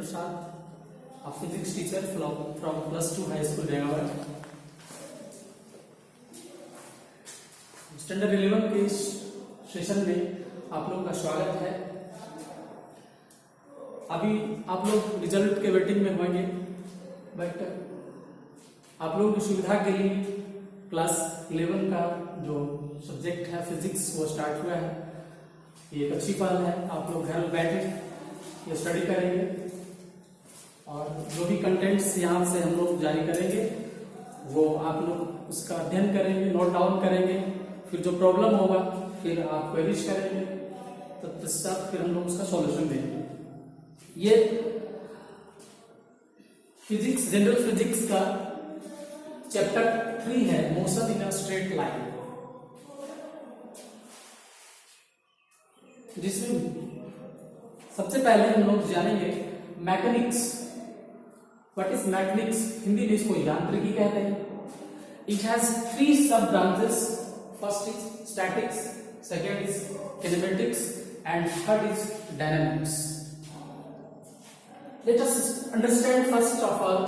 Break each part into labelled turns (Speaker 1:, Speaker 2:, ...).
Speaker 1: Prasad, a physics teacher from +2 high school Jayawad. Standard 11 के इस session में आप लोगों का स्वागत है। अभी आप लोग रिजल्ट के वेटिंग में होंगे, बट आप लोगों की सुविधा के लिए क्लास 11 का जो सब्जेक्ट है फिजिक्स वो स्टार्ट हुआ है। ये एक अच्छी पहल है। आप लोग घर में बैठे ये स्टडी करेंगे और जो भी कंटेंट्स यहाँ से हम लोग जारी करेंगे वो आप लोग उसका अध्ययन करेंगे, नोट डाउन करेंगे, फिर जो प्रॉब्लम होगा फिर आप क्वेरीज करेंगे, तत्पश्चात फिर हम लोग उसका सॉल्यूशन देंगे। ये फिजिक्स, जनरल फिजिक्स का चैप्टर 3 है, motion in a straight line, जिसमें सबसे पहले हम लोग जानेंगे mechanics. What is mechanics? Hindi में इसको यांत्रिकी कहते हैं। It has 3 sub branches. First is statics, second is kinematics and third is dynamics. Let us understand first of all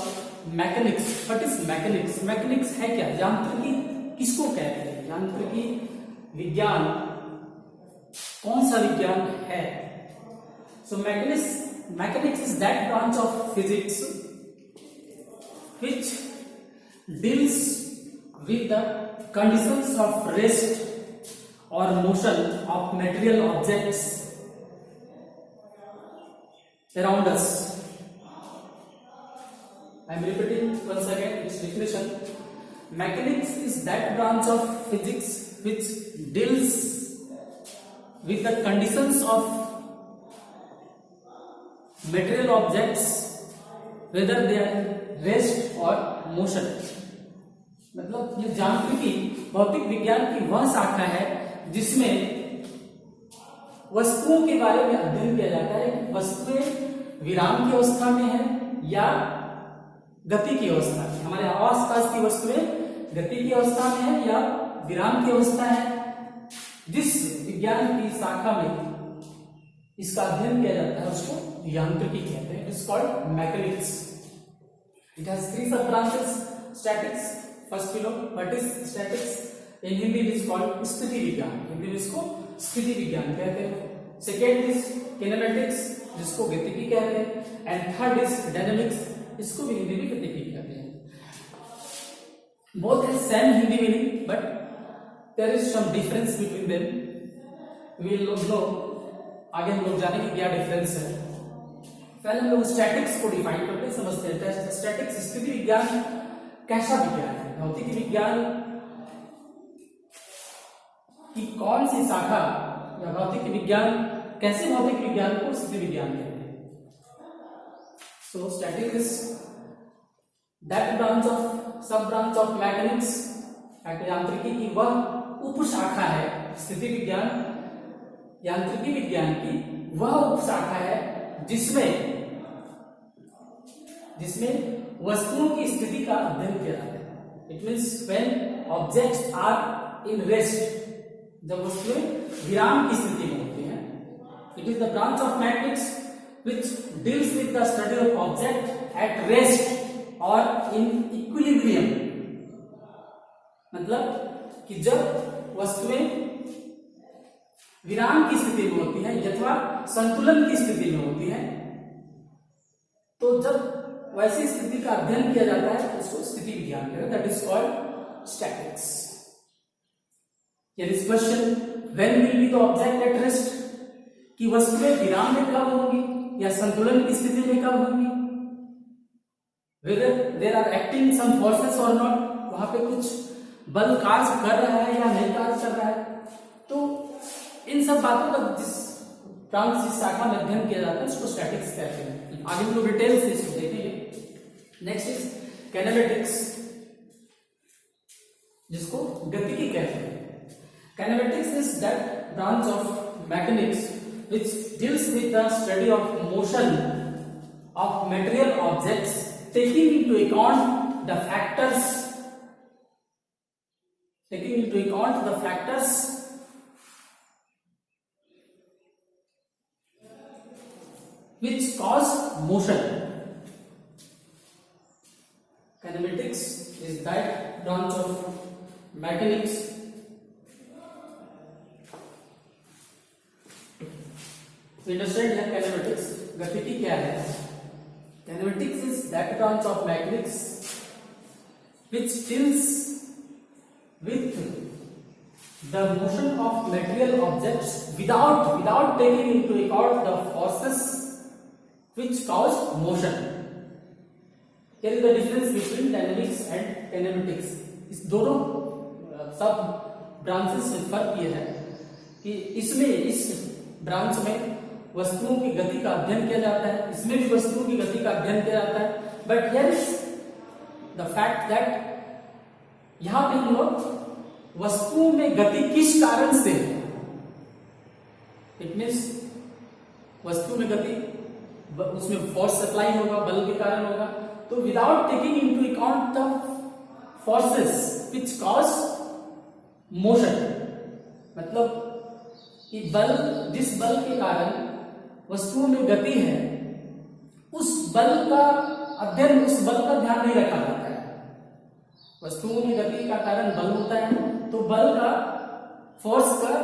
Speaker 1: mechanics. What is mechanics? Mechanics है क्या? यांत्रिकी किसको कहते हैं? यांत्रिकी विज्ञान कौन सा विज्ञान है? So mechanics is that branch of physics which deals with the conditions of rest or motion of material objects around us. I am repeating once again its definition. Mechanics is that branch of physics which deals with the conditions of material objects whether they are rest or motion। मतलब ये यांत्रिकी भौतिक विज्ञान की वह शाखा है जिसमें वस्तुओं के बारे में अध्ययन किया जाता है कि वस्तुएं विराम की अवस्था में है या गति की अवस्था में। हमारे आसपास की वस्तुएं गति की अवस्था में है या विराम की अवस्था है। जिस विज्ञान की शाखा में इसका अध्ययन किया जाता है उसको यांत्रिकी कहते हैं। It is called mechanics. It has 3 sub branches. Statics, first low what is statics? In Hindi it is called स्थिति विज्ञान। हिंदी में इसको स्थिति विज्ञान कहते हैं। सेकेंड इज किनेमेटिक्स, जिसको गतिकी कहते हैं, एंड थर्ड इज डायनामिक्स, इसको भी हिंदी में गतिकी कहते हैं। बोथ है same Hindi meaning, but there is some difference between them. We will know, आगे हम लोग जानेंगे क्या डिफरेंस है। पहले हम लोग स्टैटिक्स को डिफाइन करके समझते हैं। स्टैटिक्स स्थिति विज्ञान कैसा विज्ञान है? भौतिक विज्ञान की कौन सी शाखा या भौतिक विज्ञान कैसे भौतिक विज्ञान को स्थिति विज्ञान कहते हैं? So statics is that branch of sub branch of mechanics. यांत्रिकी की वह उपशाखा है। स्थिति विज्ञान यांत्रिकी विज्ञान की वह उपशाखा है जिसमें वस्तुओं की स्थिति का अध्ययन किया जाता है। It means when objects are in rest, जब वस्तुएं विराम की स्थिति में होती हैं। It is the branch of mechanics which deals with the study of object at rest और इन इक्विलिब्रियम। मतलब कि जब वस्तुएं विराम की स्थिति में होती है अथवा संतुलन की स्थिति में होती है, तो जब वैसी स्थिति का अध्ययन किया जाता है तो उसको स्थिति विज्ञान कहते हैं। That is called statics. यदि question when will be the object at rest, कि वस्तुएं विराम में कब होंगी या संतुलन की स्थिति में कब होंगी, whether there are acting some forces और नॉट, वहां पे कुछ बल कार्य कर रहा है या नहीं कार्य कर रहा है। तो इन सब बातों का जिस ब्रांच इस शाखा में अध्ययन किया जाता है उसको स्टैटिक्स कहते हैं। आगे हम लोग डिटेल से इसको देखेंगे। नेक्स्ट इज किनेमेटिक्स, जिसको गतिकी कहते हैं। Kinematics is that branch of mechanics which deals with the study of motion of material objects taking into account the factors which cause motion. Kinematics is that branch of mechanics understand है kinematics गतिकी क्या है. Kinematics is that branch of mechanics which deals with the motion of material objects without taking into account the forces which cause motion. Here is the difference between dynamics and kinematics. इस दोनों सब branches में फर्क ये है कि इसमें इस ब्रांच में वस्तुओं की गति का अध्ययन किया जाता है, इसमें भी वस्तुओं की गति का अध्ययन किया जाता है. But here is the fact that यहां पे हम लोग वस्तुओं में गति किस कारण से है. इट मीन्स वस्तु में गति उसमें फोर्स सप्लाई होगा, बल के कारण होगा. तो without taking into account the forces which cause motion, मतलब कि बल, जिस बल के कारण वस्तुओं में गति है उस बल का अध्ययन, उस बल का ध्यान नहीं रखा जाता है. वस्तुओं की गति का कारण बल होता है तो बल का, फोर्स का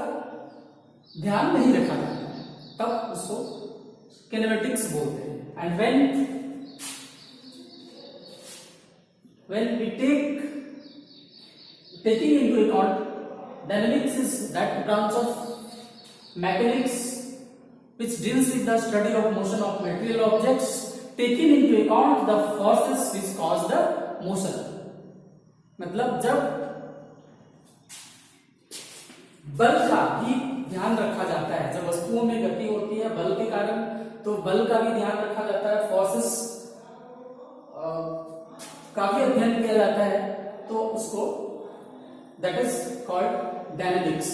Speaker 1: ध्यान नहीं रखा जाता है, तब उसको किनेमेटिक्स बोलते हैं. And when we taking into account, dynamics is that branch of mechanics which deals with the study of motion of material objects taking into account the forces which cause the motion. मतलब जब बल का भी ध्यान रखा जाता है, जब वस्तुओं में गति होती है बल के कारण, तो बल का भी ध्यान रखा जाता है, फोर्सेस काफी अध्ययन किया जाता है, तो उसको that is called dynamics.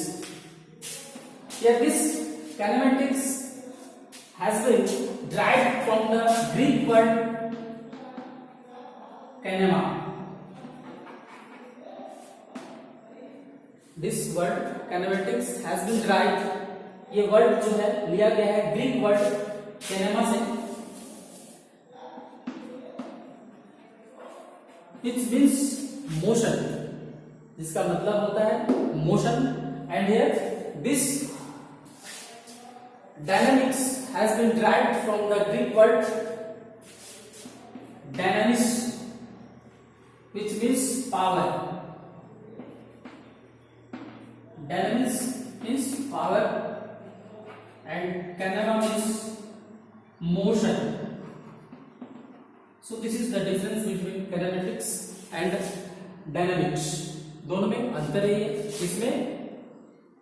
Speaker 1: Here this kinematics has been derived from the Greek word kinema. This word kinematics has been derived, ये वर्ड जो है लिया गया है ग्रीक वर्ड kinema से, which means motion, जिसका मतलब होता है motion. And here this dynamics has been derived from the Greek word dynamis, which means power. Dynamis means power and kinema means motion. So this is the difference between kinematics and dynamics. दोनों में अंतर है. इसमें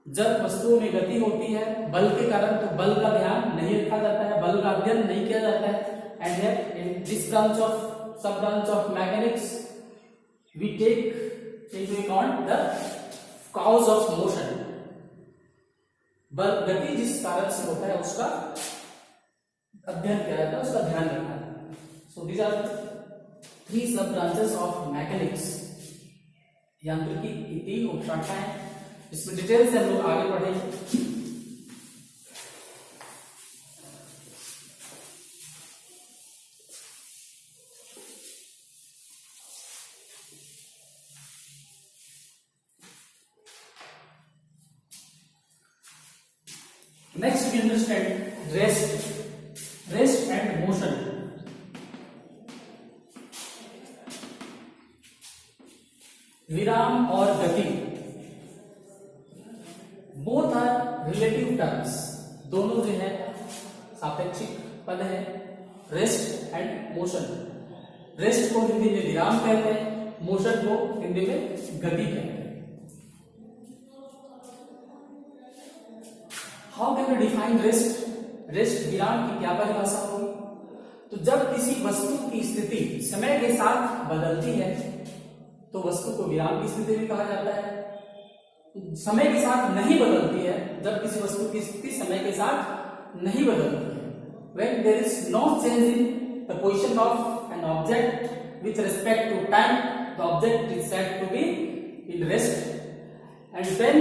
Speaker 1: जब वस्तुओं में गति होती है बल के कारण, तो बल का ध्यान नहीं रखा जाता है, बल का अध्ययन नहीं किया जाता है. And here in this branch of sub branch of mechanics we take into account the cause of motion. बल, गति जिस कारण से होता है उसका अध्ययन किया जाता है, उसका ध्यान रखा जाता है. So these are 3 sub branches of mechanics. यांत्रिकी की 3 उपशाखाएं, इसमें डिटेल से हम लोग आगे बढ़ेंगे. Next we understand rest and motion. विराम और गति बोथ आर रिलेटिव टर्म्स, दोनों जो है सापेक्षिक पद है. रेस्ट एंड मोशन, रेस्ट को हिंदी में विराम कहते हैं, मोशन को हिंदी में गति कहते हैं. How can we define rest? Rest, विराम की क्या परिभाषा होगी? तो जब किसी वस्तु की स्थिति समय के साथ बदलती है तो वस्तु को विराम की स्थिति भी कहा जाता है. समय के साथ नहीं बदलती है, जब किसी वस्तु की स्थिति समय के साथ नहीं बदलती है, when there is no change in the position of an object with respect to time, the object is said to be in rest. and when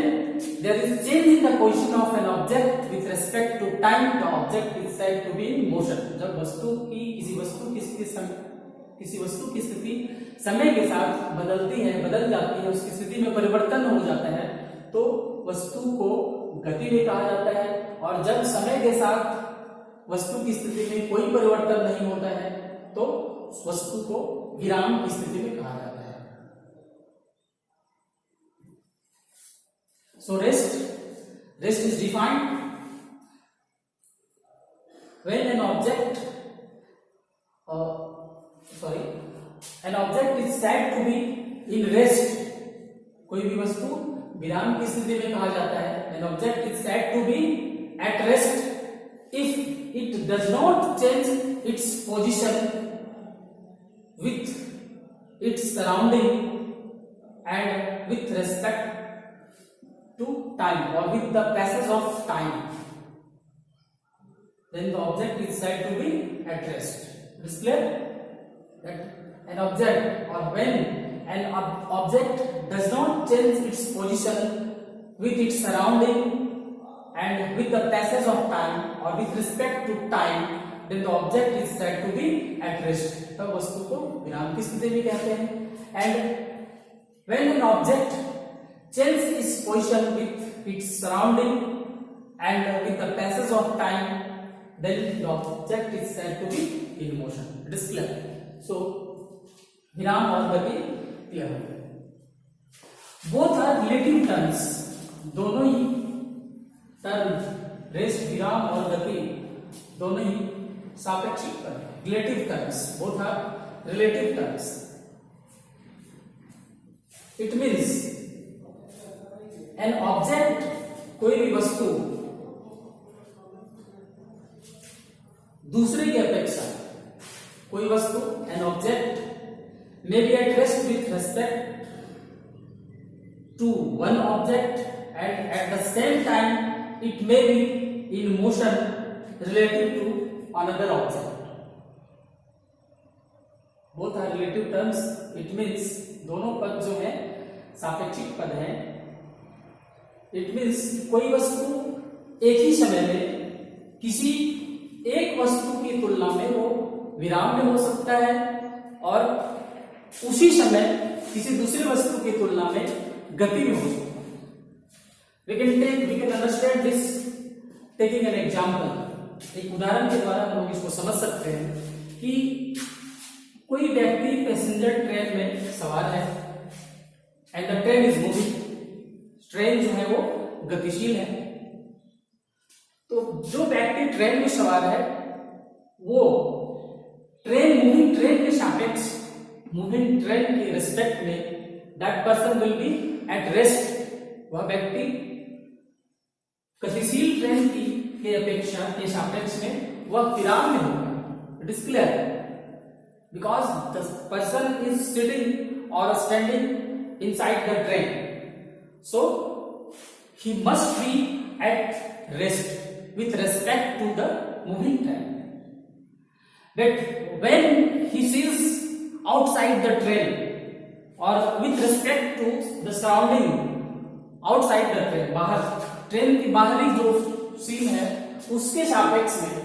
Speaker 1: there is change in the position of an object with respect to time, the object is said to be in motion. जब किसी वस्तु की स्थिति समय के साथ बदल जाती है, उसकी स्थिति में परिवर्तन हो जाता है, तो वस्तु को गति में कहा जाता है। और जब समय के साथ वस्तु की स्थिति में कोई परिवर्तन नहीं होता है, तो वस्तु को विराम की स्थिति में कहा जाता है। So rest is defined when an object is said to be in rest. कोई भी वस्तु विराम की स्थिति में कहा जाता है। An object is said to be at rest if it does not change its position with its surrounding and with respect to time, or with the passage of time, then the object is said to be at rest. It is clear that an object, or when an object does not change its position with its surrounding and with the passage of time, or with respect to time, then the object is said to be at rest. तब वस्तु को विराम की स्थिति में कहते हैं। And when an object changes its position with its surrounding and with the passage of time, then the object is said to be in motion. It is clear. So विराम और गति क्लियर हो गए। Both are relative terms. दोनों ही term rest, विराम और गति दोनों ही सापेक्षिक पद हैं। Relative terms. Both are relative terms. It means an object, कोई भी वस्तु दूसरे की अपेक्षा, कोई वस्तु, an object may be at rest with respect to one object, and at the same time it may be in motion relative to another object. Both are relative terms. It means दोनों पद जो है सापेक्षिक पद हैं। It means कोई वस्तु एक ही समय में किसी एक वस्तु की तुलना में वो विराम में हो सकता है, और उसी समय किसी दूसरी वस्तु की तुलना में गति में हो सकता है। We can understand this taking an example. एक उदाहरण के द्वारा हम लोग इसको समझ सकते हैं कि कोई व्यक्ति पैसेंजर ट्रेन में सवार है, and the train is moving. Train जो है वो गतिशील है। तो जो व्यक्ति ट्रेन में सवार है वो मूविंग ट्रेन के सापेक्ष, मूविंग ट्रेन के रिस्पेक्ट में that person will be at rest. वह व्यक्ति गतिशील ट्रेन की के अपेक्षा के सापेक्ष में वह विराम में होगा। It is clear because the person is sitting और standing inside the train, so he must be at rest with respect to the moving train. But when he sees outside the train, or with respect to the surrounding outside the train, बाहर train की बाहरी जो scene है उसके सापेक्ष में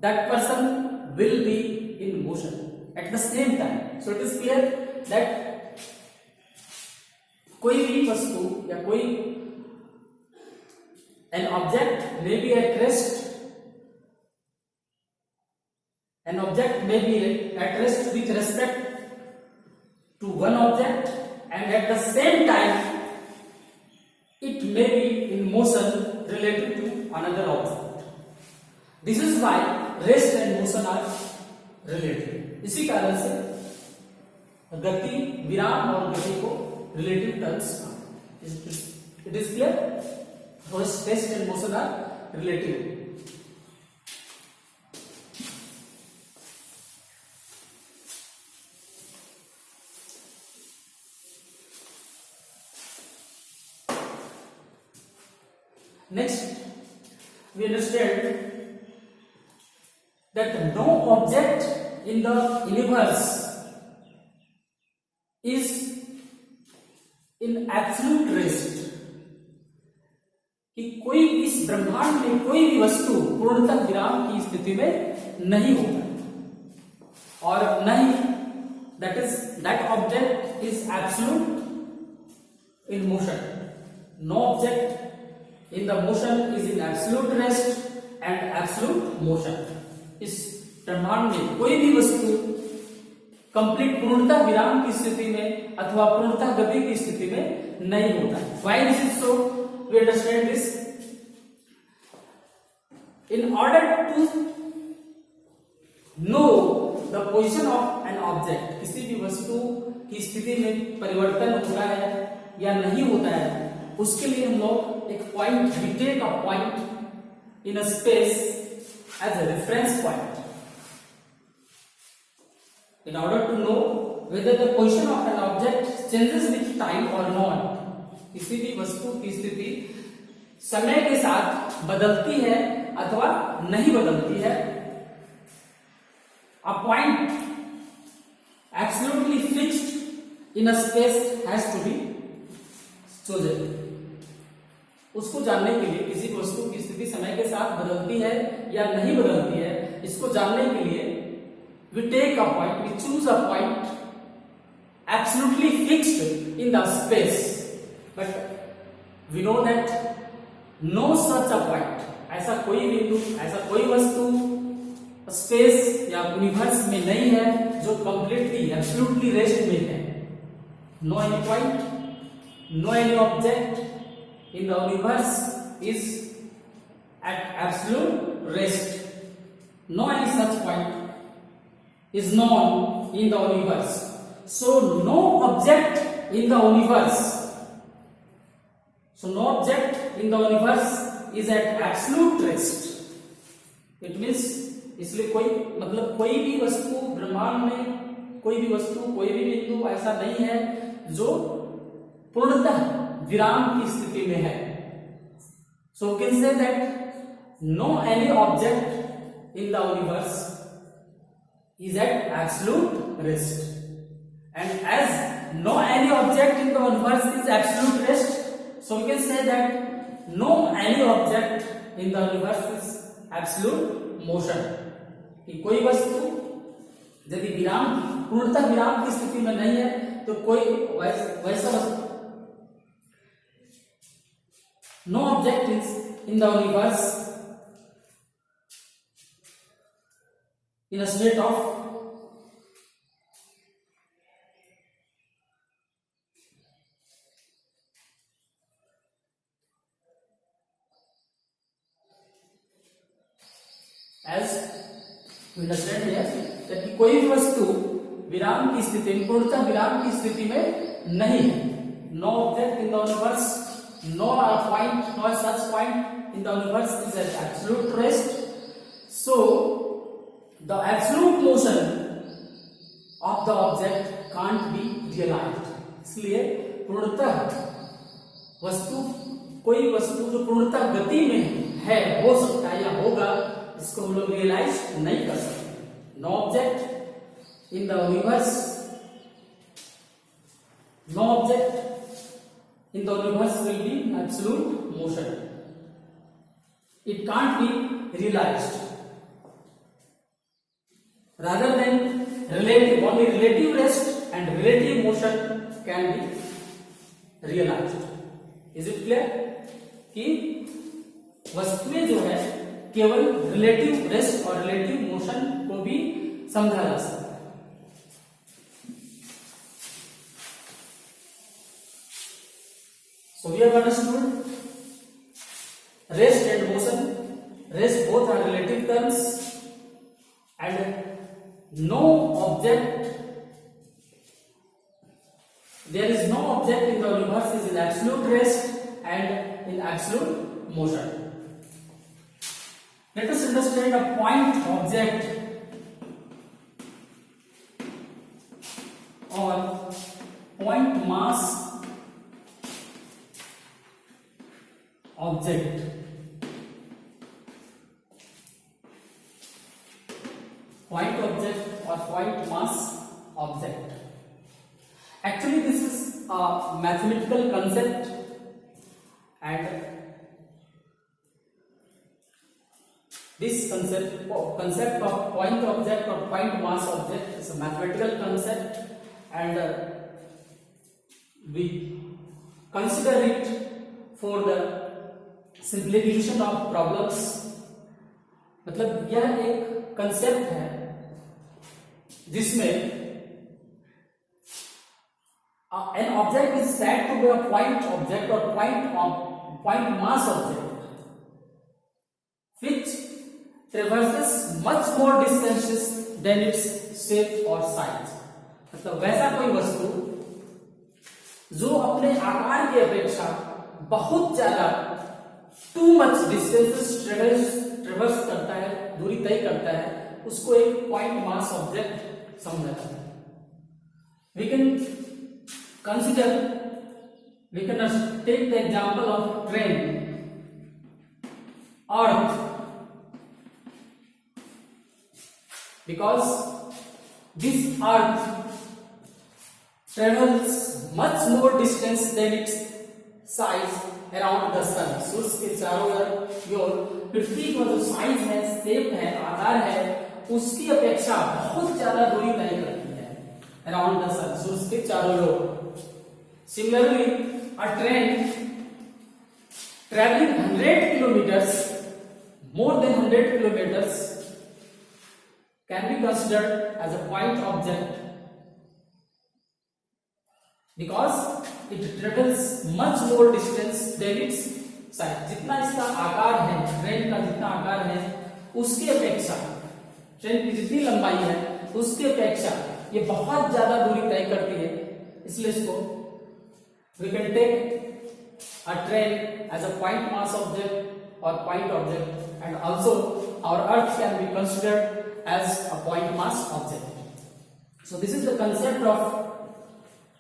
Speaker 1: that person will be in motion at the same time. So it is clear that कोई भी वस्तु या कोई an object may be at rest. An object may be at rest with respect to one object, and at the same time it may be in motion related to another object. This is why rest and motion are related. इसी कारण से गति, विराम और गति को relative terms. It is clear? Rest and motion are relative. Next, we understand that no object in the universe is in absolute rest. कि कोई इस ब्रह्मांड में कोई भी वस्तु पूर्णतः विराम की स्थिति में नहीं होता और नहीं that object is absolute in motion. No object in the motion is in absolute rest and absolute motion. इस ब्रह्मांड में कोई भी वस्तु कंप्लीट पूर्णतः विराम की स्थिति में अथवा पूर्णतः गति की स्थिति में नहीं होता. Why this is so? We understand this. In order to know the position of an object, किसी भी वस्तु की स्थिति में परिवर्तन होता है या नहीं होता है, उसके लिए हम लोग एक point, we take a point in a space as a reference point in order to know whether the position of an object changes with time or not. किसी भी वस्तु की स्थिति समय के साथ बदलती है अथवा नहीं बदलती है. A point absolutely fixed in a space has to be chosen. उसको जानने के लिए, किसी वस्तु की स्थिति समय के साथ बदलती है या नहीं बदलती है, इसको जानने के लिए we take a point, we choose a point absolutely fixed in the space, but we know that no such a point, ऐसा कोई बिंदु, ऐसा कोई वस्तु स्पेस या यूनिवर्स में नहीं है जो कंप्लीटली एब्सोल्युटली रेस्ट में है. No any point, no any object in the universe is at absolute rest. No any such point is known in the universe. So no object in the universe. So no object in the universe is at absolute rest. It means इसलिए कोई मतलब कोई भी वस्तु ब्रह्मांड में, कोई भी वस्तु, कोई भी बिंदु ऐसा नहीं है जो पूर्णतः विराम की स्थिति में है. So we can say that no any object in the universe is at absolute rest, and as no any object in the universe is absolute rest, so we can say that no any object in the universe is absolute motion. कि कोई वस्तु यदि विराम, पूर्णतः विराम की स्थिति में नहीं है तो कोई वैसा वस्तु, no object is in the universe in a state of as we understand here that कोई भी वस्तु विराम की स्थिति में, पूर्णतः विराम की स्थिति में नहीं है. No object in the universe, no point, no such point in the universe is at absolute rest. So the absolute motion of the object can't be realized. इसलिए पूर्णतः वस्तु, कोई वस्तु जो पूर्णतः गति में है, हो सकता है या होगा, इसको हम लोग रियलाइज नहीं कर सकते. No object in the universe, no object in the universe will be absolute motion. It can't be realised. rather than relative, only relative rest and relative motion can be realized. Is it clear? कि वस्तुएं जो है केवल relative rest और relative motion को भी समझा जा सकता है. So we have understood rest and motion. Rest both are relative terms, and no object, there is no object in the universe is in absolute rest and in absolute motion. Let us understand a point object or point mass object. Point object or point mass object. Actually this is a mathematical concept, and This concept of point object or point mass object is a mathematical concept, and we consider it for the simplification of problems. मतलब यह एक concept है जिसमें an object is said to be a point object or point mass object which traverses much more distances than its shape or size. मतलब वैसा कोई वस्तु जो अपने आकार की अपेक्षा बहुत ज्यादा टू मच डिस्टेंसेस ट्रेवर्स करता है, दूरी तय करता है, उसको एक पॉइंट मास ऑब्जेक्ट समझा जाता है. We can take the example of train, earth, because this earth travels much more distance than its size around the sun. सूर्य के चारों ओर पृथ्वी का जो साइज है, शेप है, आकार है, उसकी अपेक्षा बहुत ज्यादा दूरी तय करती है around the sun, सूर्य के चारों ओर. Similarly, a train traveling 100 kilometers, more than 100 kilometers, can be considered as a point object because it travels much more distance than its size. जितना इसका आकार है, ट्रेन का जितना आकार है, उसकी अपेक्षा, ट्रेन की जितनी लंबाई है, उसकी अपेक्षा ये बहुत ज्यादा दूरी तय करती है. इसलिए इसको we can take a train as a point mass object or point object, and also our earth can be considered as a point mass object. So this is the concept of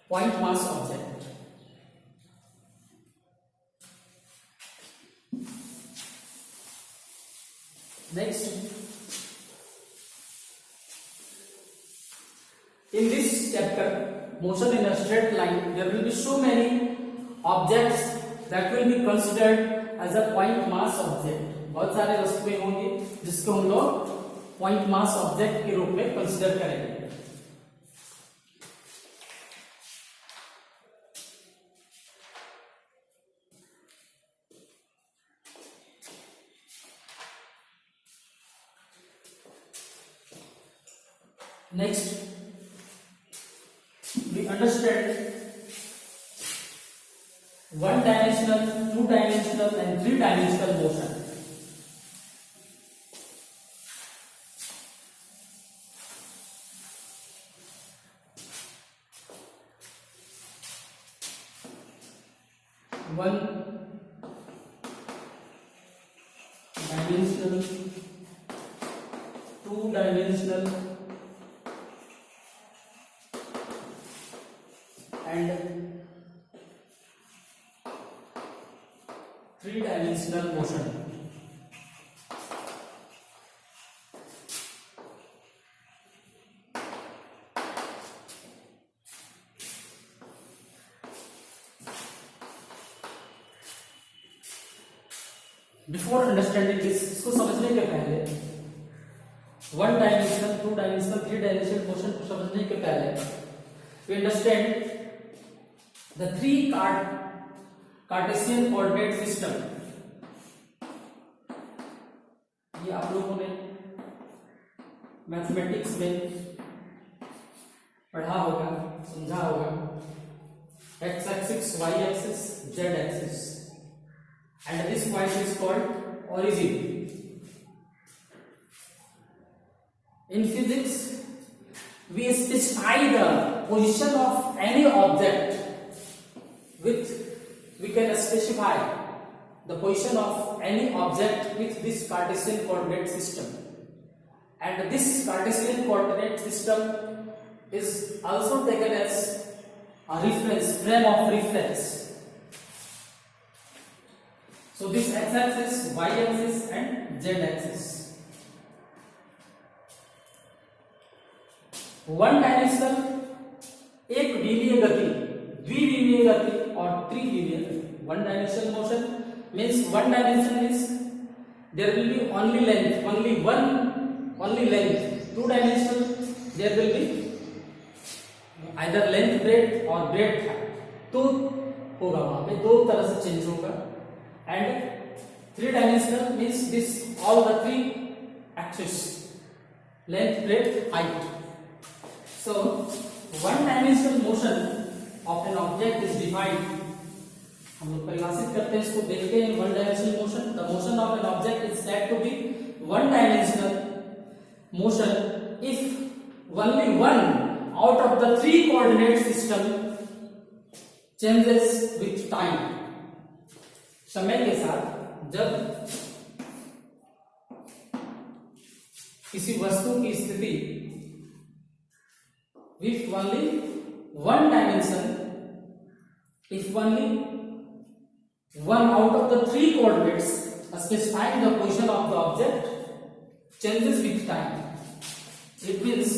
Speaker 1: point mass object. Next, in this chapter, motion in a straight line, there will be so many objects that will be considered as a point mass object. बहुत सारे वस्तुएं होंगी जिसको हम लोग point mass object के रूप में कंसिडर करेंगे. Next, we understand one-dimensional, two-dimensional, and three-dimensional motion. One-dimensional, two-dimensional, and three-dimensional motion. Before understanding this, इसको समझने के पहले one dimensional, two dimensional, three dimensional motion को समझने के पहले we understand the three Cartesian coordinate system. ये आप लोगों ने मैथमेटिक्स में पढ़ा होगा, समझा होगा. X axis, Y axis, Z axis, and this point is called origin. In physics, we specify the position of any object with, we can specify the position of any object with this Cartesian coordinate system, and this Cartesian coordinate system is also taken as a reference, frame of reference. So this x axis, y axis, and z axis. One dimensional, एक विमीय गति, द्विविमीय गति और त्रिविमीय. One dimensional motion means one dimension is there will be only length, only length, two dimensional, there will be either length breadth or breadth height, तो होगा वहां पे दो तरह से चेंज होगा. And three dimensional means this all the three axis, length, breadth, height. So one dimensional motion of an object is defined. हम लोग परिभाषित करते हैं इसको, देखते हैं. One dimensional motion, the motion of an object is said to be one dimensional motion if only one out of the three coordinate system changes with time. समय के साथ जब किसी वस्तु की स्थिति with only one dimension, if only one out of the three coordinates specifying the position of the object changes with time. It means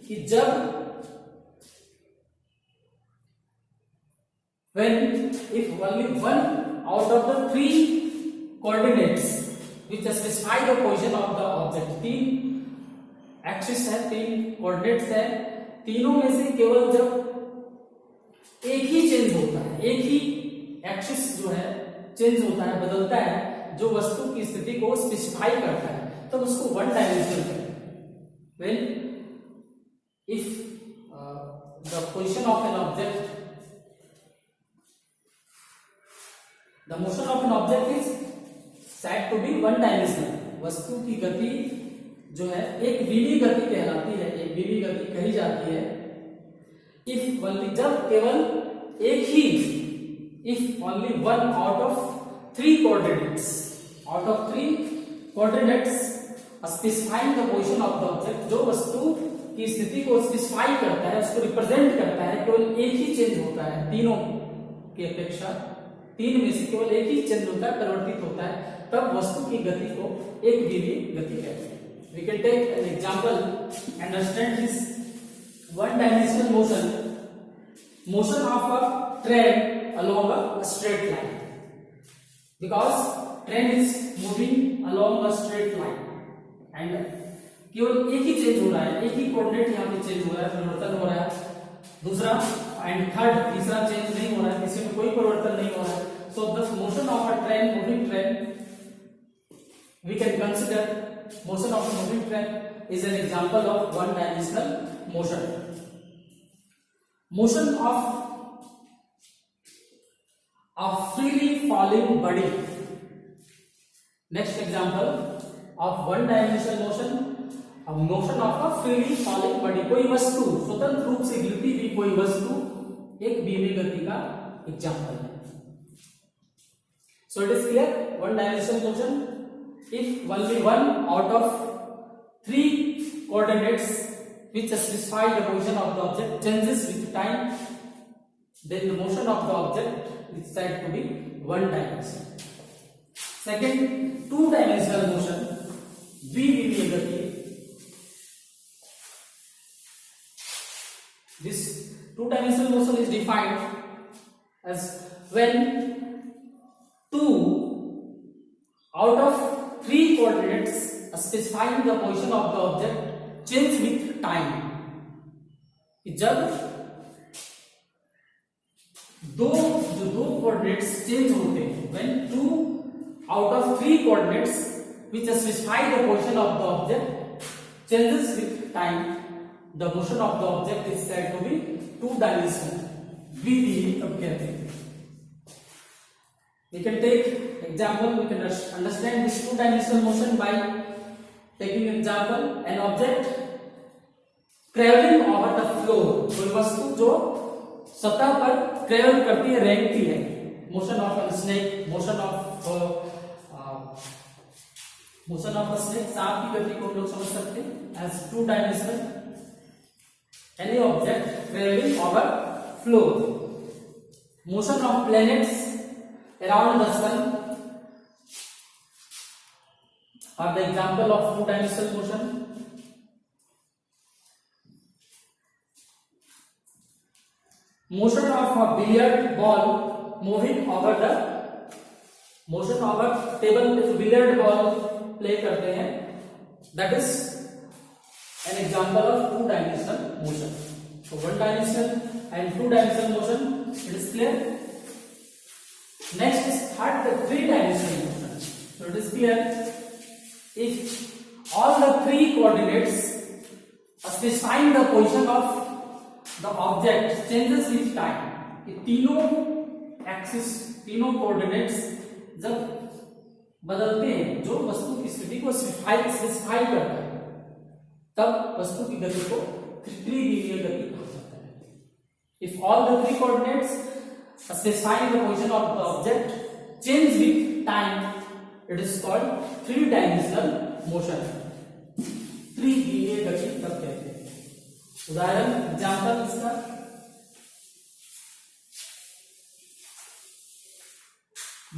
Speaker 1: कि जब when if only one out of the three coordinates which specify the position of the object, तीन axis है, तीन coordinates है, तीनों में से केवल जब एक ही चेंज होता है, एक ही एक्सिस जो है चेंज होता है, बदलता है, जो वस्तु की स्थिति को स्पेसिफाई करता है, तब उसको वन डायमेंशनल कहते हैं. When if the position of an object, the motion of an object is said to be one dimensional. वस्तु की गति जो है एक विमी गति कहलाती है, एक विमी गति कही जाती है. इफ ओनली, जब केवल एक ही, if only one out of three coordinates, out of three coordinates specifying the position of the object, जो वस्तु की स्थिति को स्पेसिफाई करता है, उसको रिप्रेजेंट करता है, केवल एक ही चेंज होता है, तीनों की अपेक्षा तीन में से केवल एक ही चेंज होता है, परिवर्तित होता है, तब वस्तु की गति को एक विमी गति कहते हैं. We can take an example and understand this one-dimensional motion, motion of a train along a straight line. Because train is moving along a straight line and केवल एक ही चेंज हो रहा है, एक ही कोऑर्डिनेट यहाँ पे चेंज हो रहा है, परिवर्तन हो रहा है. दूसरा एंड थर्ड, तीसरा चेंज नहीं हो रहा है, किसी में कोई परिवर्तन नहीं हो रहा है. So the motion of a train, moving train, we can consider motion of a moving train is an example of one dimensional motion. Motion of a freely falling body. Next example of one dimensional motion, a motion of a freely falling body. कोई वस्तु स्वतंत्र रूप से गिरती हुई कोई वस्तु एक धीमी गति का एग्जाम्पल है. So it is clear, one dimensional motion, if only one out of three coordinates which specify the position of the object changes with time, then the motion of the object is said to be one dimensional. Second, two dimensional motion, द्विविमीय गति. This two dimensional motion is defined as when two out of three coordinates specifying the position of the object change with time. जब दो coordinates change होते हैं, when two out of three coordinates which specify the position of the object changes with time, the motion of the object is said to be two dimensional. द्विविमीय कहते हैं. We can take example, we can understand this two dimensional motion by taking example, an object traveling over the floor. कोई वस्तु जो सतह पर travel करती है, रेंगती है. Motion of a snake, motion of a snake, सांप की गति को हम लोग समझ सकते हैं as two dimensional. Any object traveling over floor. Motion of planets around the sun are the example of two dimensional motion. Motion of a billiard ball moving over the, motion of a table billiard ball play करते हैं, that is an example of two dimensional motion. So one dimensional and two dimensional motion, it is clear. Next is third, the three dimensional motion. So it is clear. If all the three coordinates specifying the position of the object changes with time, ये तीनों axis, तीनों coordinates जब बदलते हैं, जो वस्तु की स्थिति को स्पेसिफाई करता है, तब वस्तु की गति को त्रिविमीय गति कहा जाता है. If all the three coordinates specifying the position of the object change with time, it is called three dimensional motion. त्रिविमीय गति तब कहते हैं. उदाहरण, एग्जांपल इसका,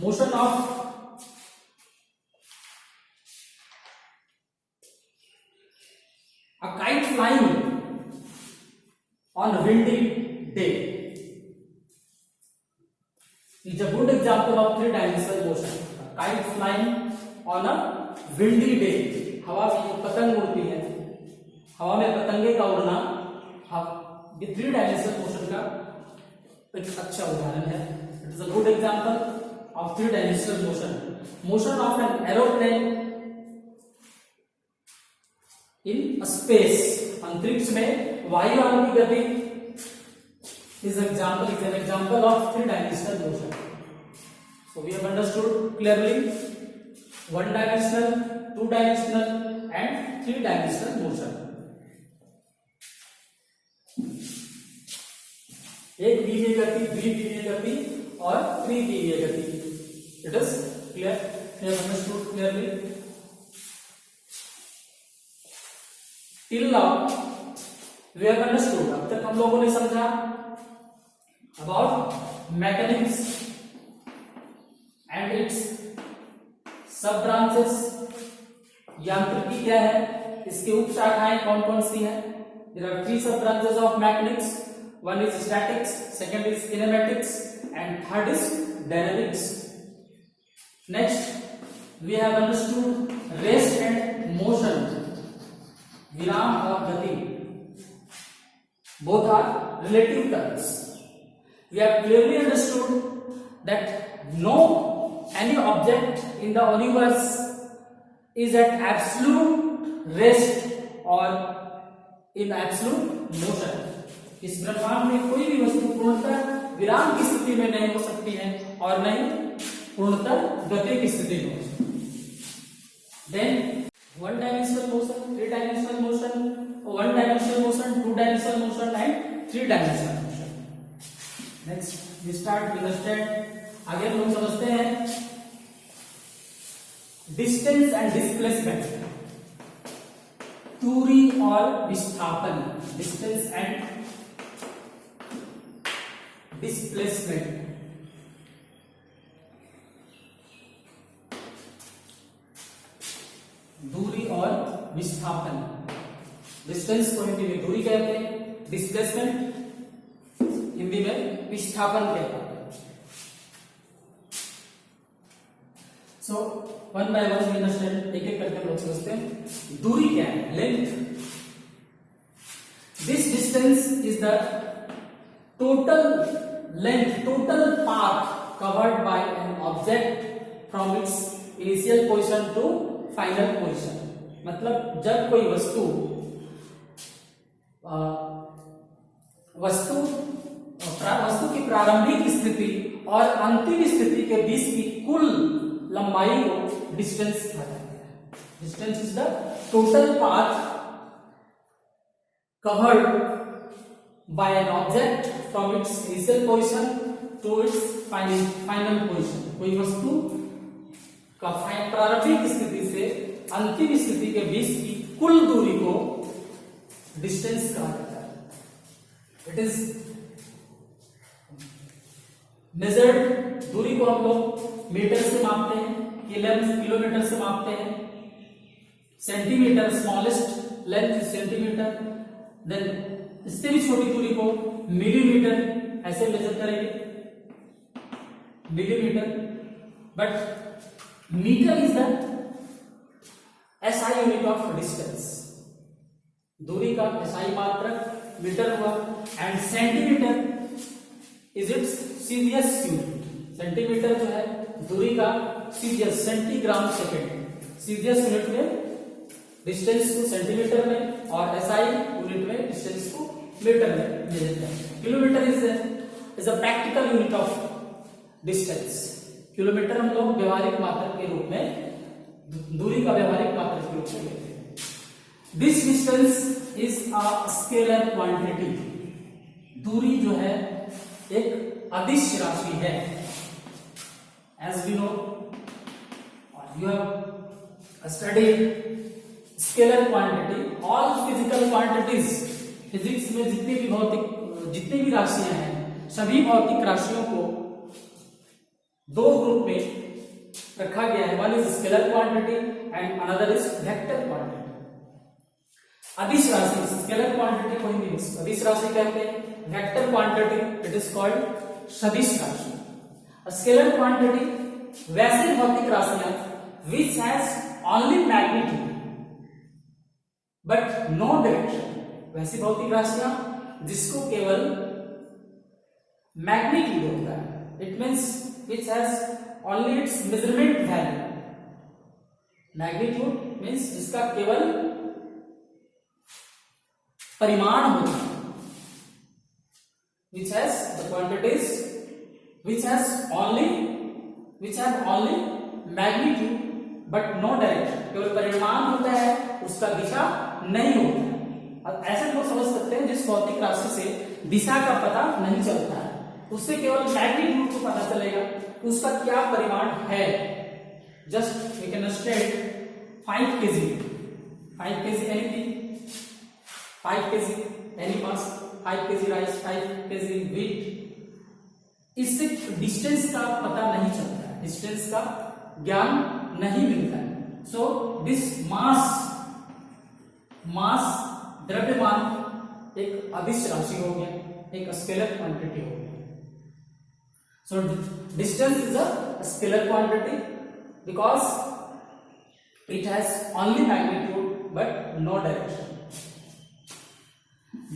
Speaker 1: motion of a kite flying on a windy day is a good example of three dimensional motion. A kite flying on a windy day, हवा में जो पतंग उड़ती है, हवा में पतंगे का उड़ना ये थ्री डायमेंशनल मोशन का एक अच्छा उदाहरण है. It is a good example of three dimensional motion. Motion of an aeroplane in space, अंतरिक्ष में वायुयान की गति is an example of three dimensional motion. So we have understood clearly one dimensional, two dimensional and three dimensional motion. एक विमीय गति, द्विविमीय गति और त्रिविमीय गति. It is clear? We have understood clearly. Till now we have understood, अब तक हम लोगों ने समझा about mechanics and its सब ब्रांचेस. यांत्रिकी क्या है, इसके उप शाखाएं कौन कौन सी हैं. There are three sub branches of mechanics. One is statics, second is kinematics and third is dynamics. Next we have understood rest and motion, विराम और गति. Both are relative terms. We have clearly understood that no any object in the universe is at absolute rest or in absolute motion. इस ब्रह्मांड में कोई भी वस्तु पूर्णतः विराम की स्थिति में नहीं हो सकती है और नहीं पूर्णतः गति की स्थिति में हो सकती है. Then one dimensional motion, three dimensional motion, one dimensional motion, two dimensional motion and three dimensional motion. Next we start to understand. आगे हम लोग समझते हैं डिस्टेंस एंड डिस्प्लेसमेंट, दूरी और विस्थापन. Distance and displacement. दूरी और विस्थापन. डिस्टेंस को हिंदी में दूरी कहते हैं, डिस्प्लेसमेंट हिंदी में विस्थापन कहते हैं. So one by one we understand, एक एक करके हम लोग समझते हैं. दूरी क्या है, length. This distance is the total length, total path covered by an object from its initial position to final position. मतलब जब कोई वस्तु वस्तु की प्रारंभिक स्थिति और अंतिम स्थिति के बीच की कुल लंबाई को डिस्टेंस कहा जाता है. Distance is the total path covered by an object from its initial position to its final position. कोई वस्तु का प्रारंभिक स्थिति से अंतिम स्थिति के बीच की कुल दूरी को डिस्टेंस कहा जाता है. It is measured. दूरी को हम लोग मीटर से मापते हैं, किलोमीटर से मापते हैं, centimetre, smallest length centimetre. Then इससे भी छोटी दूरी को मिलीमीटर ऐसे मेजर करेंगे, millimetre. But metre is the SI unit of distance, दूरी का SI मात्रक मीटर हुआ, एंड centimetre is its CGS unit, centimetre जो है दूरी का CGS centigram second, CGS unit में डिस्टेंस को सेंटीमीटर में और SI यूनिट में डिस्टेंस को मीटर में मेजर करते हैं। Kilometre is a practical unit of distance, kilometre हम लोग व्यवहारिक मात्रक के रूप में, दूरी का व्यवहारिक मात्रक के रूप में लेते हैं। This distance is a scalar quantity, दूरी जो है एक अदिश राशि है। As we know, you have studied scalar quantity, all physical quantities, physics में जितनी भी राशियां हैं, सभी भौतिक राशियों को दो ग्रुप में रखा गया है। One is scalar quantity and another is vector quantity. अदिश राशि, स्केलर क्वांटिटी को हिंदी में अदिश राशि कहते हैं, vector quantity it is called सदिश राशि। स्केलर क्वांटिटी वैसे भौतिक राशियां which has only magnitude but no direction, वैसी भौतिक राशियां जिसको केवल मैग्नीट्यूड होता है, it means which has only its measurement value, magnitude means जिसका केवल परिमाण होता है, which has the quantities which have only magnitude but no direction, केवल परिमाण होता है, उसका दिशा नहीं होता है। अब ऐसे लोग समझ सकते हैं जिस भौतिक राशि से दिशा का पता नहीं चलता है, उससे केवल मैग्नीट्यूड को पता चलेगा उसका क्या परिमाण है। Just we can state 5 kg, 5 kg anything, 5 kg any mass, 5 kg rice, 5 kg wheat, इससे डिस्टेंस का पता नहीं चलता है, डिस्टेंस का ज्ञान नहीं मिलता है। सो दिस मास द्रव्यमान एक अदिश राशि हो गया, एक स्केलर क्वांटिटी हो गया। So distance is a scalar quantity because it has only magnitude but no direction.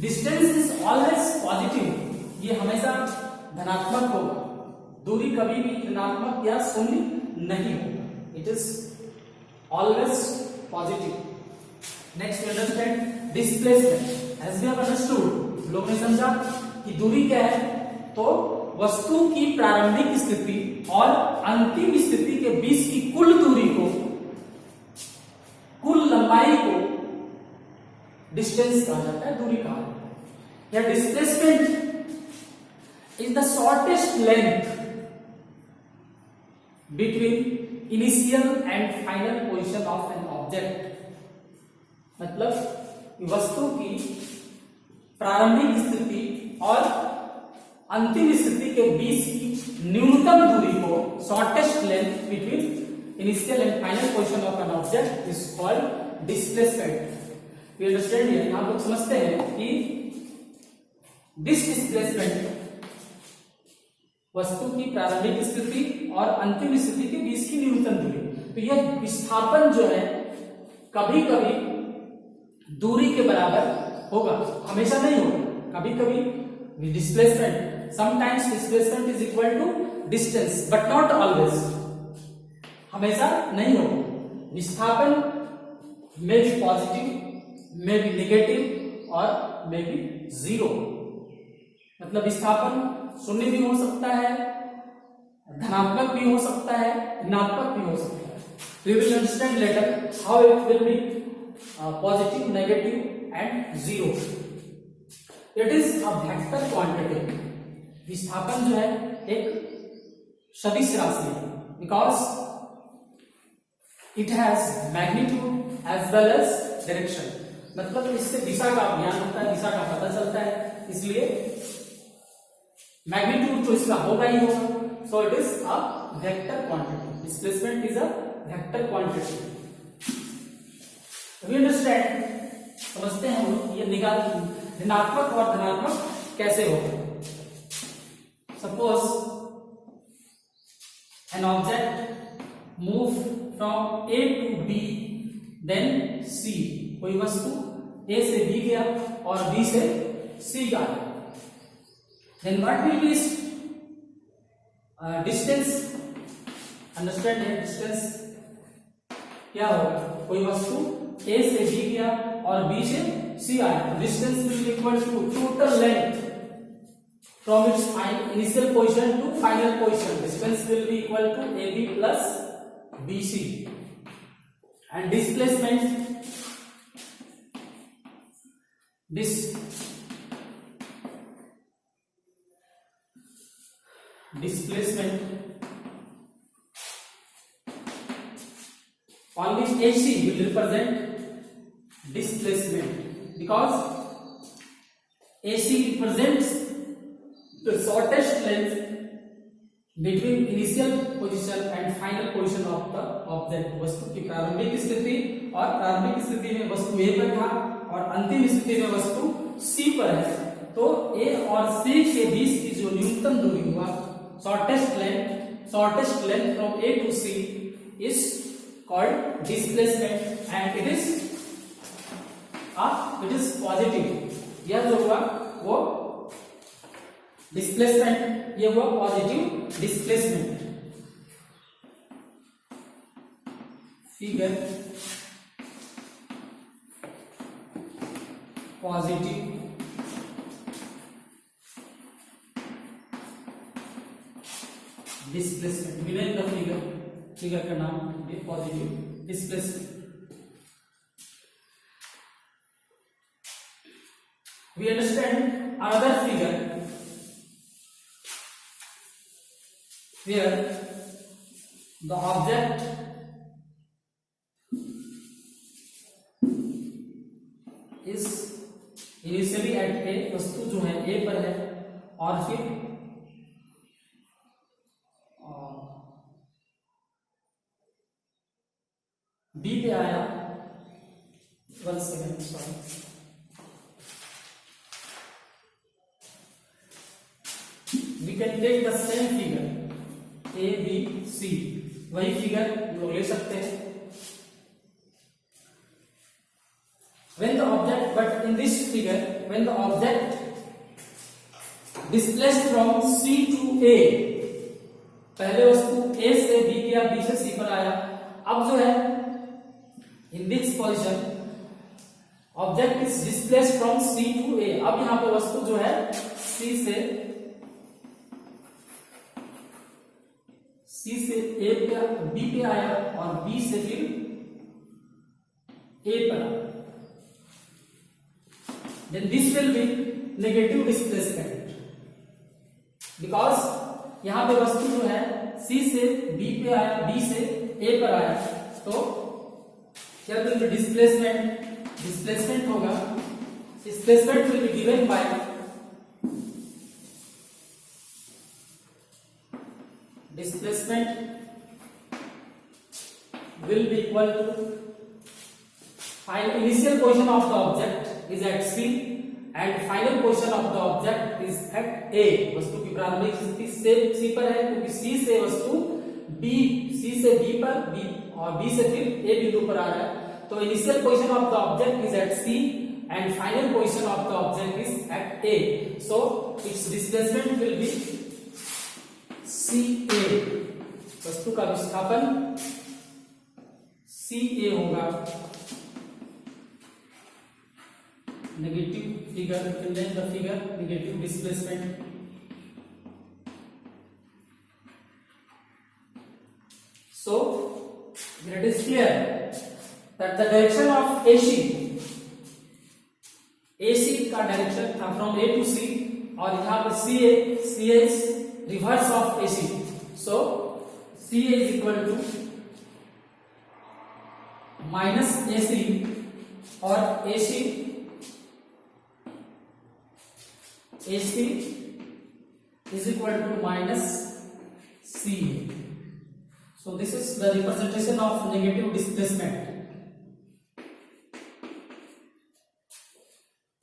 Speaker 1: Distance is always positive, ये हमेशा धनात्मक होगा, दूरी कभी भी ऋणात्मक या शून्य नहीं होगा, it is always positive. Next we understand displacement. As we have understood, लोग ने समझा कि दूरी क्या है, तो वस्तु की प्रारंभिक स्थिति और अंतिम स्थिति के बीच की कुल दूरी को, कुल लंबाई को डिस्टेंस कहा जाता है, दूरी कहा जाता है। या displacement is the shortest length between initial and final position of an object, मतलब वस्तु की प्रारंभिक स्थिति और अंतिम स्थिति के बीच की न्यूनतम दूरी को, shortest length between initial and final position of an object is called displacement. We understand here, आप लोग समझते हैं कि दिस डिस्प्लेसमेंट वस्तु की प्रारंभिक स्थिति और अंतिम स्थिति के बीच की न्यूनतम दूरी, तो यह विस्थापन जो है कभी कभी दूरी के बराबर होगा, हमेशा नहीं होगा। कभी कभी displacement, sometimes displacement is equal to distance but not always, हमेशा नहीं होगा। विस्थापन में भी पॉजिटिव, में भी नेगेटिव और में भी जीरो, मतलब विस्थापन शून्य भी हो सकता है, धनात्मक भी हो सकता है, ऋणात्मक भी हो सकता है। We will understand later how it will be positive, negative and zero. It is a vector quantity, विस्थापन जो है एक सदिश राशि है, because it has magnitude as well as direction, मतलब इससे दिशा का ज्ञान होता है, दिशा का पता चलता है, इसलिए मैग्नीट्यूड तो इसका होगा ही होगा। So it is a vector quantity, displacement is a vector quantity. We understand, समझते हैं हम लोग ये ऋणात्मक और धनात्मक कैसे होगा। Suppose an object move from A to B then C, कोई वस्तु ए से बी गया और बी से सी का आया, then what will be distance, understand है डिस्टेंस क्या होगा, कोई वस्तु ए से बी गया और बी से सी आया, distance will be equal to total length from its initial position to final position, distance will be equal to AB plus BC, and displacement only AC will represent displacement because AC represents the shortest length between initial position and final position of the object, वस्तु की प्रारंभिक स्थिति और प्रारंभिक स्थिति में वस्तु A पर था और अंतिम स्थिति में वस्तु C पर है, तो A और C के बीच की जो न्यूनतम दूरी हुआ shortest length from A to C is called displacement and it is positive, यह जो हुआ वो डिस्प्लेसमेंट, ये हुआ positive displacement. Figure positive displacement, मिलेगा फिगर का नाम positive displacement. We understand another figure where the object is initially at A, वस्तु जो है A पर है और फिर B पे आया, 1 second sorry, we can take the same figure A B C, वही फिगर लोग ले सकते हैं। When the object, but in this figure, when the object displaced from C to A, पहले वस्तु A से B गया, B से C पर आया, अब जो है in this position object is displaced from C to A, अब यहाँ पे वस्तु जो है C से A पे B पे आया और B से फिर A पर आया, then this will be negative displacement because यहाँ पे वस्तु जो है C से B पे आया, B से A पर आया, तो क्या will be displacement होगा, displacement will be given by displacement will be equal to final initial position of the object is at C and final position of the object is at A, वस्तु की प्रारंभिक स्थिति से C पर है क्योंकि C से वस्तु C से B पर, B और B से फिर A बिंदु पर आ रहा है, तो initial position of the object is at C and final position of the object is at A, so its displacement will be CA, वस्तु का विस्थापन CA होगा। Negative figure, the figure negative displacement, so it is clear that the direction of AC का direction था from A to C और यहाँ पर CA is reverse of AC, so CA is equal to minus AC और AC is equal to minus CA. So this is the representation of negative displacement.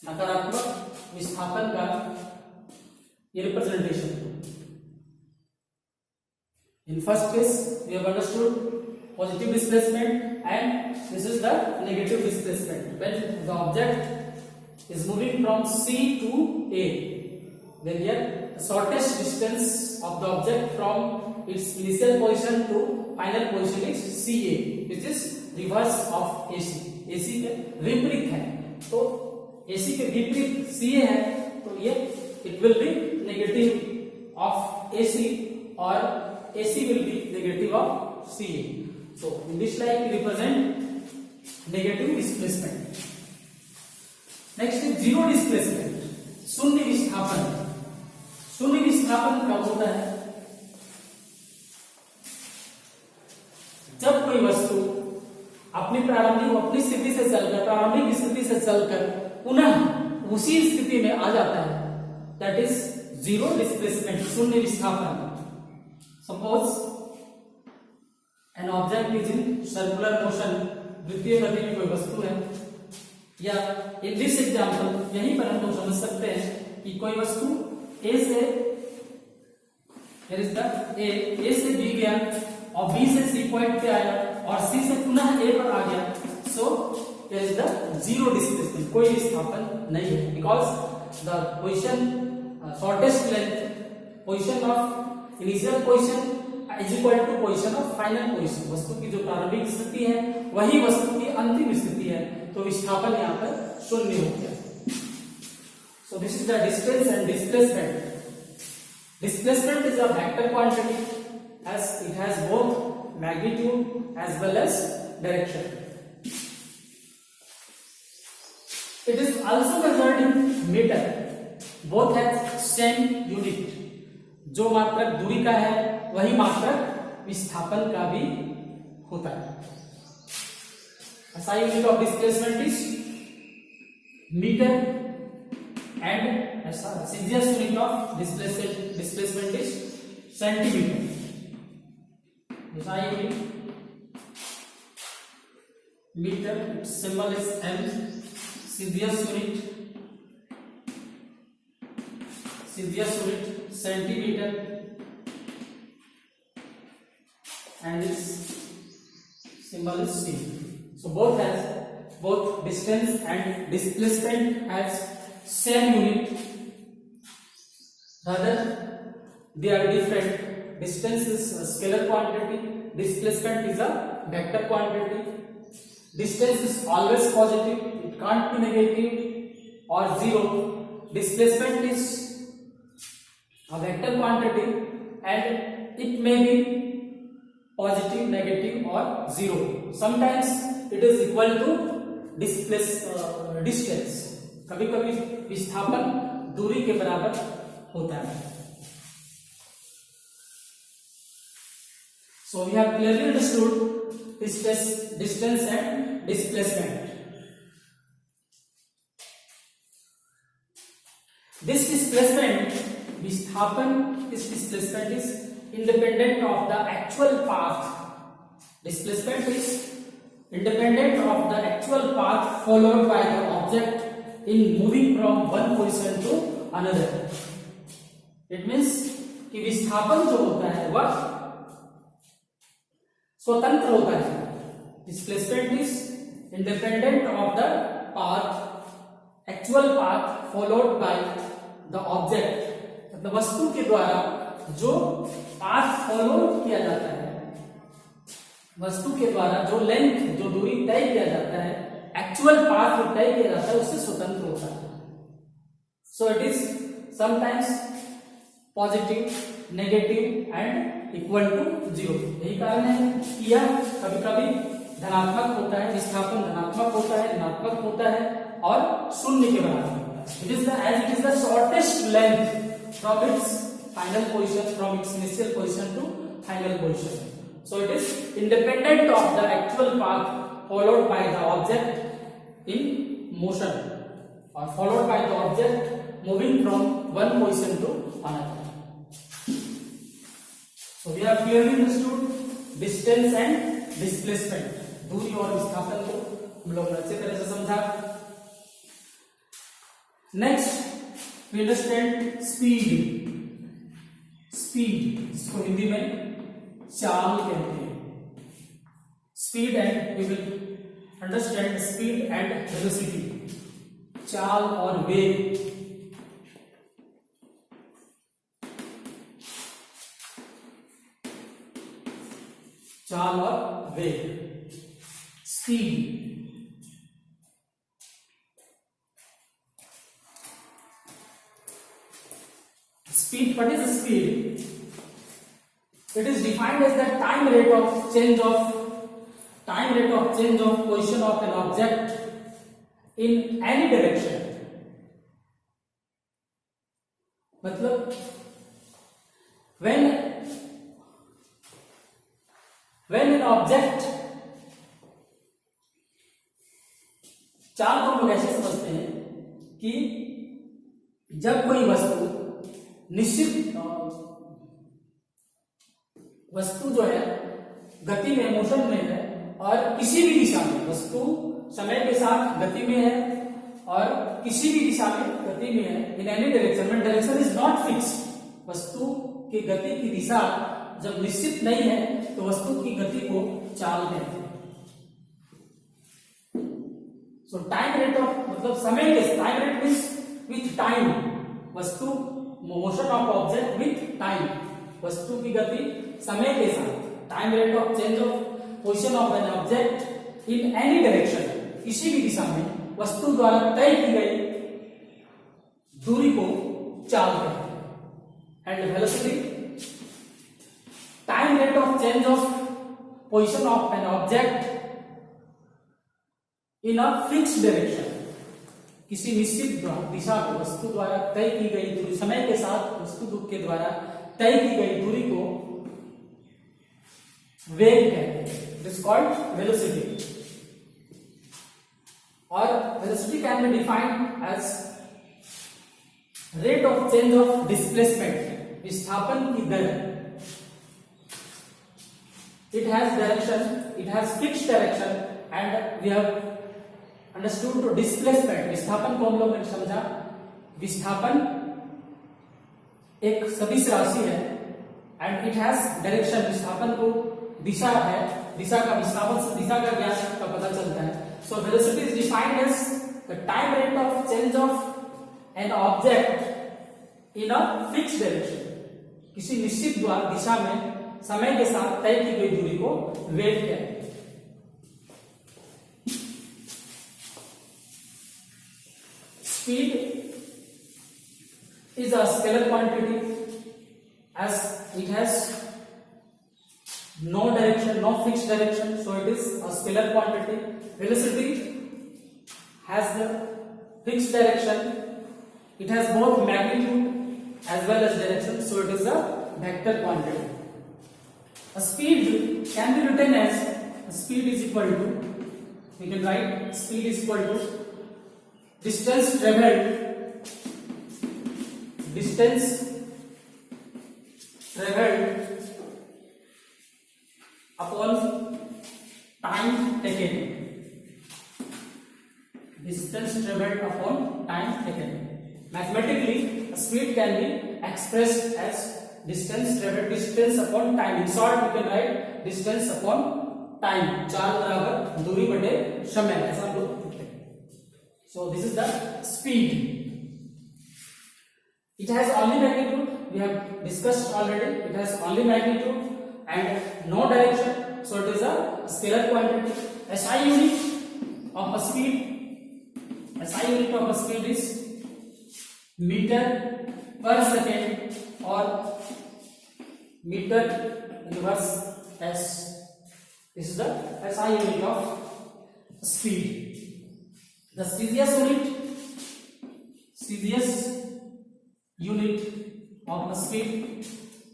Speaker 1: नकारात्मक विस्थापन का ये representation. In first case, we have understood positive displacement, and this is the negative displacement. When the object is moving from C to A, then here the shortest distance of the object from its initial position to final position is CA, which is reverse of AC. AC के विपरीत है, तो AC के विपरीत CA है, तो ये it will be negative of AC or AC will be negative of CA. So in this slide we represent negative displacement. Next is zero displacement, शून्य विस्थापन. शून्य विस्थापन कब होता है? जब कोई वस्तु अपनी स्थिति से चलकर, प्रारंभिक स्थिति से चलकर पुनः उसी स्थिति में आ जाता है, दैट इज जीरो डिस्प्लेसमेंट, शून्य विस्थापन. Suppose an object is in circular motion, वृत्तीय गति में कोई वस्तु है, या इन दिस एग्जांपल यहीं पर हम लोग समझ सकते हैं कि कोई वस्तु A से A से B गया और B से C पॉइंट पे आया और C से पुनः A पर आ गया. So here is the zero displacement, कोई विस्थापन नहीं है, because the position shortest length, position of initial position is equal to position of final position. वस्तु की जो प्रारंभिक स्थिति है वही वस्तु की अंतिम स्थिति है, तो विस्थापन यहाँ पर शून्य हो गया. So this is the distance and displacement. Displacement is a vector quantity as it has both magnitude as well as direction. It is also measured in meter. Both have same unit. जो मात्रक दूरी का है वही मात्रक विस्थापन का भी होता है. SI unit of displacement is meter. And CGS unit of displacement is centimeter. SI unit meter, its symbol is M. CGS unit centimeter, and its symbol is C. So both distance and displacement has same unit, rather they are different. Distance is a scalar quantity, displacement is a vector quantity. Distance is always positive, it can't be negative or zero. Displacement is a vector quantity and it may be positive, negative or zero. Sometimes it is equal to distance. कभी कभी विस्थापन दूरी के बराबर होता है. So we have clearly understood distance and displacement. This displacement, विस्थापन, this displacement is independent of the actual path. Displacement is independent of the actual path followed by the object in moving from one position to another. It means कि विस्थापन जो होता है वह स्वतंत्र होता है. Displacement is independent of the path, actual path followed by the object. मतलब वस्तु के द्वारा जो पाथ फॉलो किया जाता है, वस्तु के द्वारा जो लेंथ, जो दूरी तय किया जाता है, एक्चुअल पाथ जो तय किया जाता है उससे स्वतंत्र होता है. So it is sometimes positive, negative and equal to zero. यही कारण है कि यह कभी कभी धनात्मक होता है, विस्थापन धनात्मक होता है, ऋणात्मक होता है और शून्य के बराबर होता है. It is the shortest length from its final position, from its initial position to final position. So it is independent of the actual path followed by the object in motion or followed by the object moving from one position to another. So we have clearly understood distance and displacement. दूरी और विस्थापन को हम लोग अच्छे तरह से समझा. Next we understand speed. Speed इसको हिंदी में चाल कहते हैं. Speed and we will understand speed and velocity, चाल और वेग। चाल और वेग, speed. Speed, what is speed? It is defined as the time rate of change of position of an object in any direction. मतलब when an object, चाल को हम लोग ऐसे समझते हैं कि जब कोई वस्तु निश्चित वस्तु जो है गति में, मोशन में है और किसी भी दिशा में, वस्तु समय के साथ गति में है और किसी भी दिशा में गति में है, इन any direction, when direction is not fixed, वस्तु की गति की दिशा जब निश्चित नहीं है तो वस्तु की गति को चाल कहते हैं। सो टाइम रेट ऑफ, मतलब समय के, time rate means with time, वस्तु, motion of object with time, वस्तु की गति समय के साथ। Time rate of change of position of an object in any direction, किसी भी दिशा में वस्तु द्वारा तय की गई दूरी को चाल कहते हैं। And velocity, time rate of change of position of an object in a fixed direction, किसी निश्चित दिशा को वस्तु द्वारा तय की गई दूरी, समय के साथ वस्तु के द्वारा तय की गई दूरी को वेग कहते हैं। It is called velocity. और velocity can be defined as rate of change of displacement, विस्थापन की दर। It has direction, it has fixed direction and we have understood to displacement. विस्थापन को हम लोग ने समझा, विस्थापन एक सदिश राशि है एंड इट हैज डायरेक्शन, विस्थापन को दिशा है, दिशा का, विस्थापन से दिशा का ज्ञान का पता चलता है। So velocity is defined as the time rate of change of an object in a fixed direction, किसी निश्चित दिशा में समय के साथ तय की गई दूरी को वेग कहते हैं। Speed is a scalar quantity as it has no direction, no fixed direction, so it is a scalar quantity. Velocity has the fixed direction, it has both magnitude as well as direction, so it is a vector quantity. A speed can be written as, speed is equal to, we can write speed is equal to distance traveled upon time taken, distance traveled upon time taken. Mathematically, a speed can be expressed as distance traveled, distance upon time. In short, we can write distance upon time, चाल बराबर दूरी बटे समय, ऐसा हम लोग लिखते हैं। So this is the speed. It has only magnitude, we have discussed already. It has only magnitude and no direction, so it is a scalar quantity. SI unit of a speed is meter per second or meter inverse s. This is the SI unit of speed. The CGS unit of a speed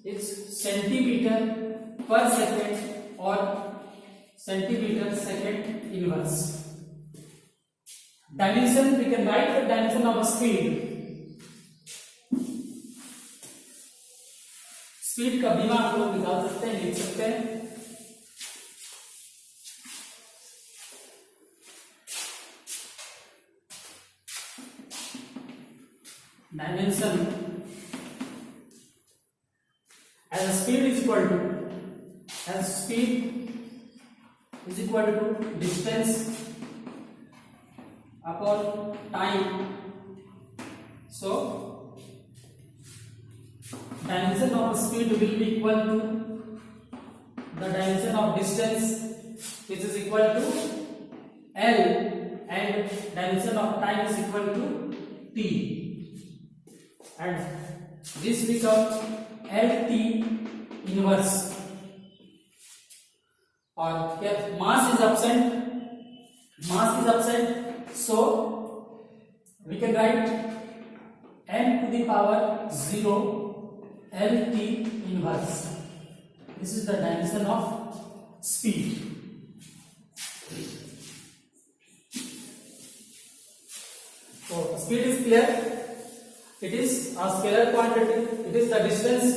Speaker 1: is centimeter per second or centimeter second inverse. Dimension, we can write the dimension of a speed. Speed का बीमा हम लोग निकाल सकते हैं, लिख सकते हैं। Dimension as speed is equal to, as speed is equal to distance upon time. So dimension of speed will be equal to the dimension of distance, which is equal to L, and dimension of time is equal to T, and this becomes LT inverse. Or here mass is absent, so we can write n to the power 0 LT inverse. This is the dimension of speed. So speed is clear. It is a scalar quantity. It is the distance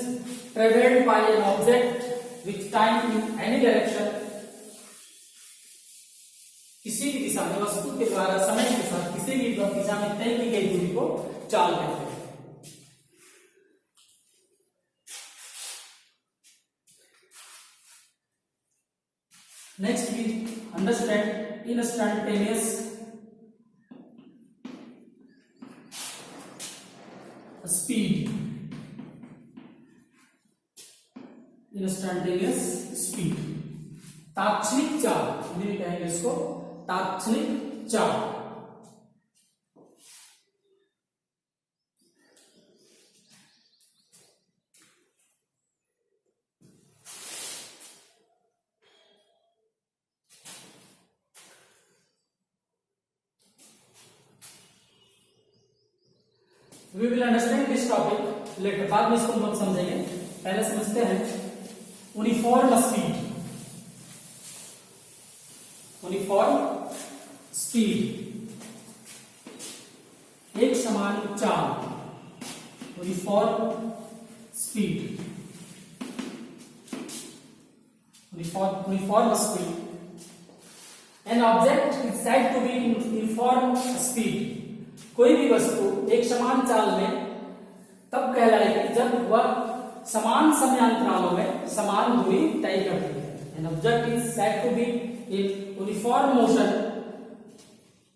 Speaker 1: traveled by an object with time in any direction. किसी भी दिशा में वस्तु के द्वारा समय के साथ किसी भी दिशा में तय की गई दूरी को चाल कहते हैं. Next we understand instantaneous speed. Instantaneous speed, तात्क्षणिक चाल हिंदी में कहेंगे इसको तात्क्षणिक चाल. We will understand this topic later. बाद में इसको हम समझेंगे. पहले समझते हैं यूनिफॉर्म स्पीड. यूनिफॉर्म स्पीड, एक समान चाल. Uniform speed, uniform speed. An object is said to be in uniform speed. कोई भी वस्तु एक समान चाल में तब कहलाएगी जब वह समान समयांतरालों में समान दूरी तय करती है. An object is said to be in uniform motion,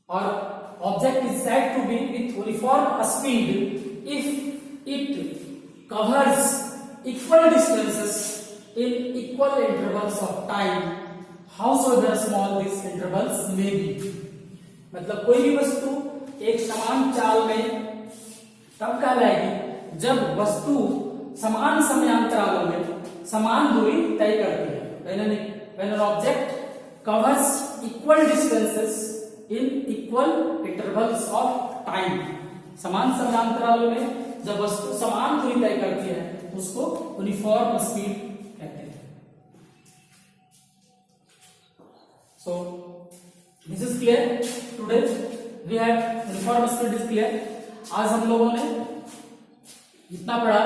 Speaker 1: or object is said to be with uniform speed if it covers equal distances in equal intervals of time, howsoever small these intervals may be. मतलब कोई भी वस्तु एक समान चाल में तब कहलाएगी जब वस्तु समान समयांतरालों में समान दूरी तय करती है. When an object covers equal distances in equal intervals of time, समान समयांतरालों में जब वस्तु समान दूरी तय करती है उसको यूनिफॉर्म स्पीड कहते हैं. So this is clear. Today we have uniform speed is clear. आज हम लोगों ने इतना पढ़ा.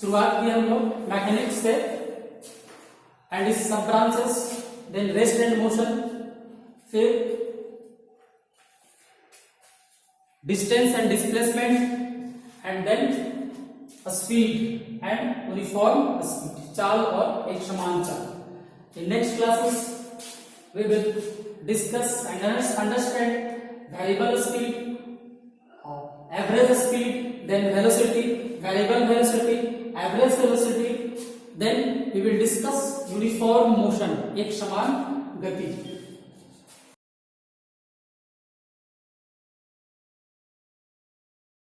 Speaker 1: शुरुआत की हम लोग मैकेनिक्स से एंड इस sub branches, then rest and motion, फिर distance and displacement, and then speed and uniform speed, चाल और एक समान चाल. In next classes we will discuss and understand variable speed, average speed, then velocity, variable velocity, average velocity, then we will discuss uniform motion, एक समान गति.